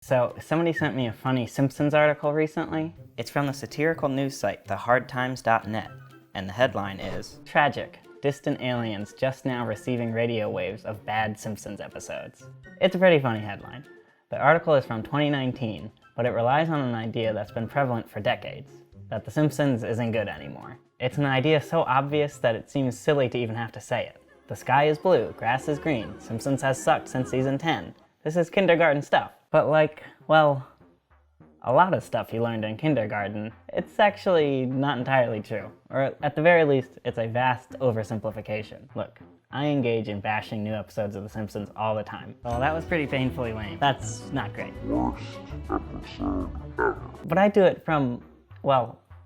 So, somebody sent me a funny Simpsons article recently. It's from the satirical news site, thehardtimes.net, and the headline is, "Tragic. Distant aliens just now receiving radio waves of bad Simpsons episodes." It's a pretty funny headline. The article is from 2019, but it relies on an idea that's been prevalent for decades, that The Simpsons isn't good anymore. It's an idea so obvious that it seems silly to even have to say it. The sky is blue, grass is green, Simpsons has sucked since season 10. This is kindergarten stuff. But a lot of stuff you learned in kindergarten, it's actually not entirely true. Or at the very least, it's a vast oversimplification. Look, I engage in bashing new episodes of The Simpsons all the time. Well, that was pretty painfully lame. That's not great. But I do it from,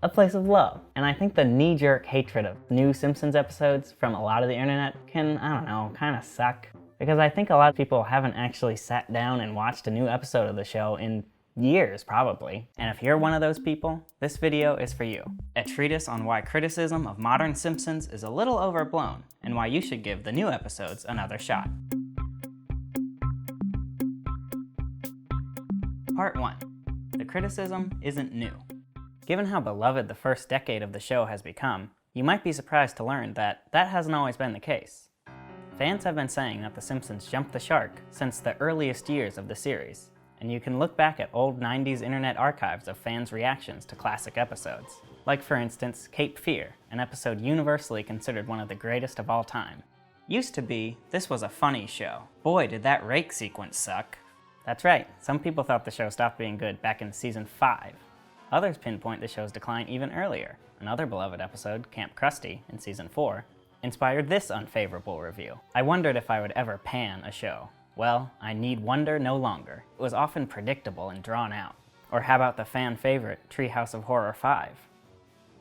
a place of love. And I think the knee-jerk hatred of new Simpsons episodes from a lot of the internet can, kind of suck. Because I think a lot of people haven't actually sat down and watched a new episode of the show in years, probably. And if you're one of those people, this video is for you. A treatise on why criticism of modern Simpsons is a little overblown, and why you should give the new episodes another shot. Part 1. The criticism isn't new. Given how beloved the first decade of the show has become, you might be surprised to learn that that hasn't always been the case. Fans have been saying that The Simpsons jumped the shark since the earliest years of the series, and you can look back at old 90s internet archives of fans' reactions to classic episodes. Like, for instance, Cape Fear, an episode universally considered one of the greatest of all time. Used to be, this was a funny show. Boy, did that rake sequence suck. That's right, some people thought the show stopped being good back in season 5. Others pinpoint the show's decline even earlier. Another beloved episode, Camp Krusty, in season 4, inspired this unfavorable review. I wondered if I would ever pan a show. Well, I need wonder no longer. It was often predictable and drawn out. Or how about the fan favorite, Treehouse of Horror 5?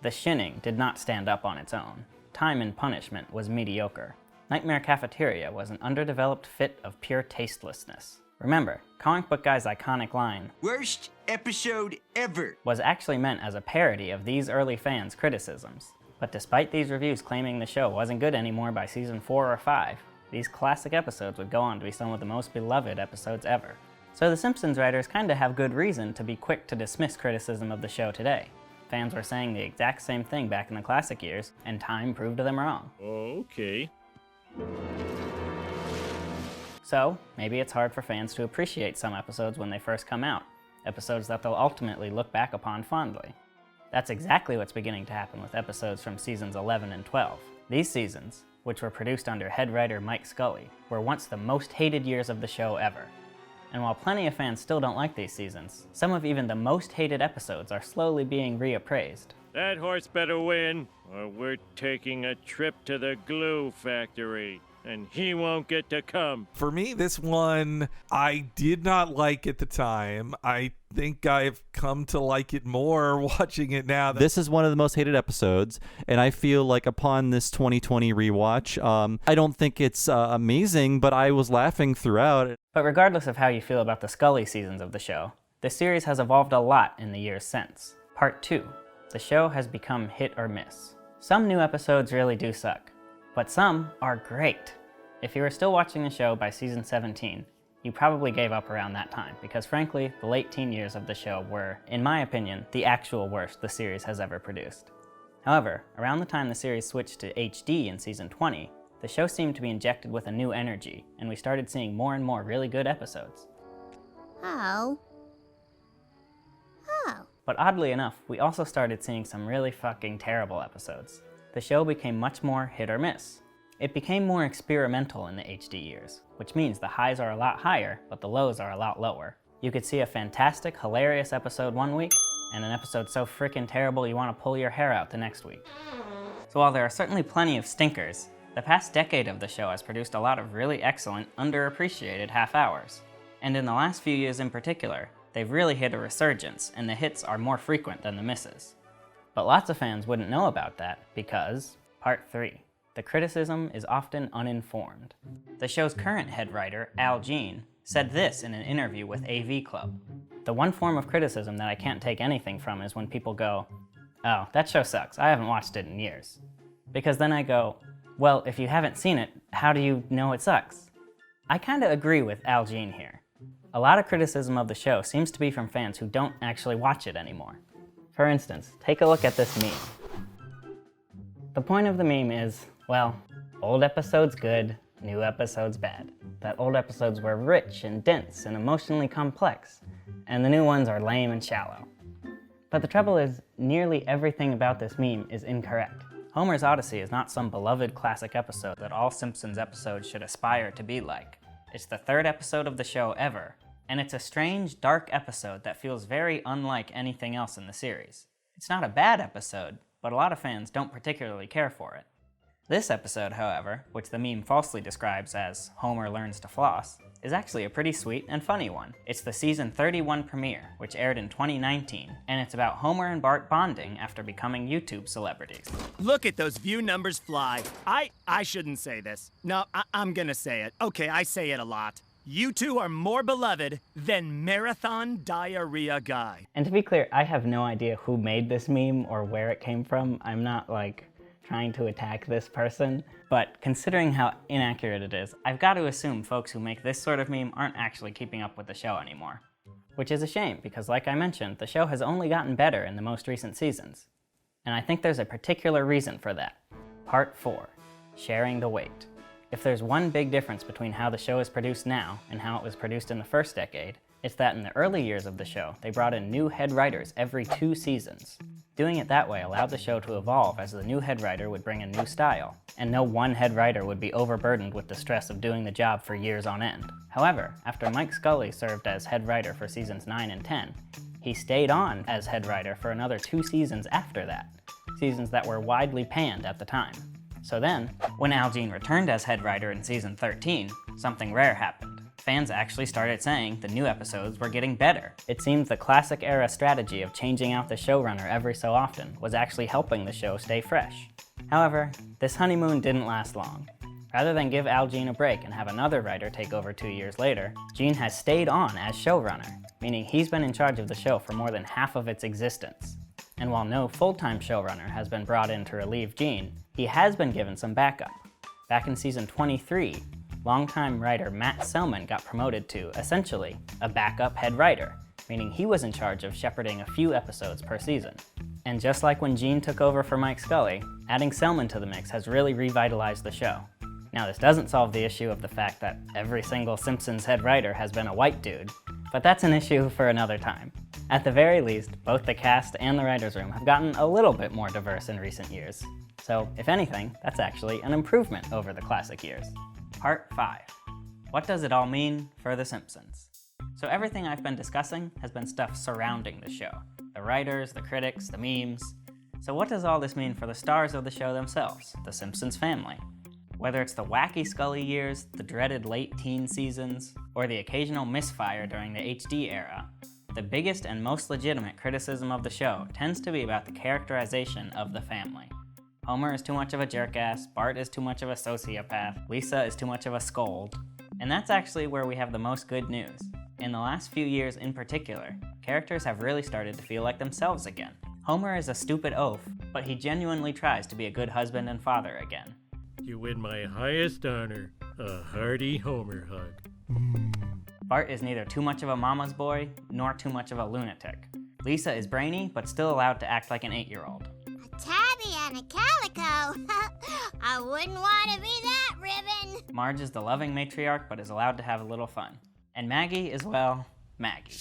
The Shinning did not stand up on its own. Time and Punishment was mediocre. Nightmare Cafeteria was an underdeveloped fit of pure tastelessness. Remember, Comic Book Guy's iconic line, "Worst episode ever," was actually meant as a parody of these early fans' criticisms. But despite these reviews claiming the show wasn't good anymore by season 4 or 5, these classic episodes would go on to be some of the most beloved episodes ever. So the Simpsons writers kinda have good reason to be quick to dismiss criticism of the show today. Fans were saying the exact same thing back in the classic years, and time proved them wrong. Okay. So, maybe it's hard for fans to appreciate some episodes when they first come out, episodes that they'll ultimately look back upon fondly. That's exactly what's beginning to happen with episodes from seasons 11 and 12. These seasons, which were produced under head writer Mike Scully, were once the most hated years of the show ever. And while plenty of fans still don't like these seasons, some of even the most hated episodes are slowly being reappraised. That horse better win, or we're taking a trip to the glue factory, and he won't get to come. For me, this one, I did not like at the time. I think I've come to like it more watching it now. This is one of the most hated episodes, and I feel like upon this 2020 rewatch, I don't think it's amazing, but I was laughing throughout. But regardless of how you feel about the Scully seasons of the show, the series has evolved a lot in the years since. Part 2. The show has become hit or miss. Some new episodes really do suck, but some are great. If you were still watching the show by season 17, you probably gave up around that time, because frankly, the late teen years of the show were, in my opinion, the actual worst the series has ever produced. However, around the time the series switched to HD in season 20, the show seemed to be injected with a new energy, and we started seeing more and more really good episodes. Oh. But oddly enough, we also started seeing some really fucking terrible episodes. The show became much more hit or miss. It became more experimental in the HD years, which means the highs are a lot higher, but the lows are a lot lower. You could see a fantastic, hilarious episode one week, and an episode so frickin' terrible you want to pull your hair out the next week. So while there are certainly plenty of stinkers, the past decade of the show has produced a lot of really excellent, underappreciated half hours. And in the last few years in particular, they've really hit a resurgence, and the hits are more frequent than the misses. But lots of fans wouldn't know about that because, Part 3. The criticism is often uninformed. The show's current head writer, Al Jean, said this in an interview with AV Club. The one form of criticism that I can't take anything from is when people go, "Oh, that show sucks, I haven't watched it in years." Because then I go, well, if you haven't seen it, how do you know it sucks? I kinda agree with Al Jean here. A lot of criticism of the show seems to be from fans who don't actually watch it anymore. For instance, take a look at this meme. The point of the meme is, well, old episodes good, new episodes bad. That old episodes were rich and dense and emotionally complex, and the new ones are lame and shallow. But the trouble is, nearly everything about this meme is incorrect. Homer's Odyssey is not some beloved classic episode that all Simpsons episodes should aspire to be like. It's the third episode of the show ever, and it's a strange, dark episode that feels very unlike anything else in the series. It's not a bad episode, but a lot of fans don't particularly care for it. This episode, however, which the meme falsely describes as Homer Learns to Floss, is actually a pretty sweet and funny one. It's the season 31 premiere, which aired in 2019, and it's about Homer and Bart bonding after becoming YouTube celebrities. Look at those view numbers fly. I shouldn't say this. No, I'm gonna say it. Okay, I say it a lot. You two are more beloved than Marathon Diarrhea Guy. And to be clear, I have no idea who made this meme or where it came from. I'm not trying to attack this person, but considering how inaccurate it is, I've got to assume folks who make this sort of meme aren't actually keeping up with the show anymore. Which is a shame, because like I mentioned, the show has only gotten better in the most recent seasons. And I think there's a particular reason for that. Part 4, sharing the weight. If there's one big difference between how the show is produced now and how it was produced in the first decade, it's that in the early years of the show, they brought in new head writers every 2 seasons. Doing it that way allowed the show to evolve as the new head writer would bring a new style, and no one head writer would be overburdened with the stress of doing the job for years on end. However, after Mike Scully served as head writer for seasons 9 and 10, he stayed on as head writer for another 2 seasons after that, seasons that were widely panned at the time. So then, when Al Jean returned as head writer in season 13, something rare happened. Fans actually started saying the new episodes were getting better. It seems the classic era strategy of changing out the showrunner every so often was actually helping the show stay fresh. However, this honeymoon didn't last long. Rather than give Al Jean a break and have another writer take over 2 years later, Jean has stayed on as showrunner, meaning he's been in charge of the show for more than half of its existence. And while no full-time showrunner has been brought in to relieve Jean, he has been given some backup. Back in season 23, longtime writer Matt Selman got promoted to, essentially, a backup head writer, meaning he was in charge of shepherding a few episodes per season. And just like when Jean took over for Mike Scully, adding Selman to the mix has really revitalized the show. Now, this doesn't solve the issue of the fact that every single Simpsons head writer has been a white dude, but that's an issue for another time. At the very least, both the cast and the writer's room have gotten a little bit more diverse in recent years. So, if anything, that's actually an improvement over the classic years. Part 5. What does it all mean for The Simpsons? So everything I've been discussing has been stuff surrounding the show. The writers, the critics, the memes. So what does all this mean for the stars of the show themselves, the Simpsons family? Whether it's the wacky Scully years, the dreaded late teen seasons, or the occasional misfire during the HD era, the biggest and most legitimate criticism of the show tends to be about the characterization of the family. Homer is too much of a jerk-ass, Bart is too much of a sociopath, Lisa is too much of a scold. And that's actually where we have the most good news. In the last few years in particular, characters have really started to feel like themselves again. Homer is a stupid oaf, but he genuinely tries to be a good husband and father again. You win my highest honor, a hearty Homer hug. Bart is neither too much of a mama's boy, nor too much of a lunatic. Lisa is brainy, but still allowed to act like an 8-year-old. A tabby and a calico. I wouldn't want to be that ribbon. Marge is the loving matriarch, but is allowed to have a little fun. And Maggie is, well, Maggie.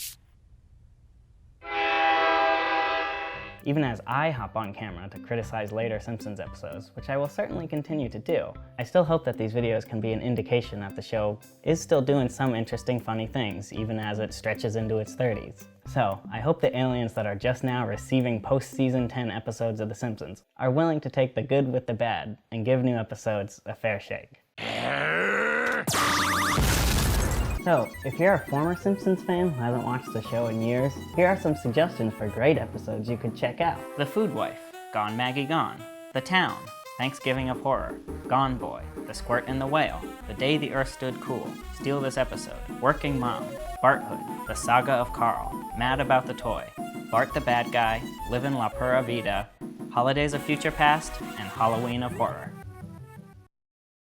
Even as I hop on camera to criticize later Simpsons episodes, which I will certainly continue to do, I still hope that these videos can be an indication that the show is still doing some interesting, funny things, even as it stretches into its 30s. So, I hope the aliens that are just now receiving post-season 10 episodes of The Simpsons are willing to take the good with the bad and give new episodes a fair shake. So, if you're a former Simpsons fan who hasn't watched the show in years, here are some suggestions for great episodes you could check out. The Food Wife, Gone Maggie Gone. The Town, Thanksgiving of Horror. Gone Boy, The Squirt and the Whale. The Day the Earth Stood Cool. Steal This Episode. Working Mom. Barthood, The Saga of Carl. Mad About the Toy. Bart the Bad Guy. Livin' La Pura Vida. Holidays of Future Past, and Halloween of Horror.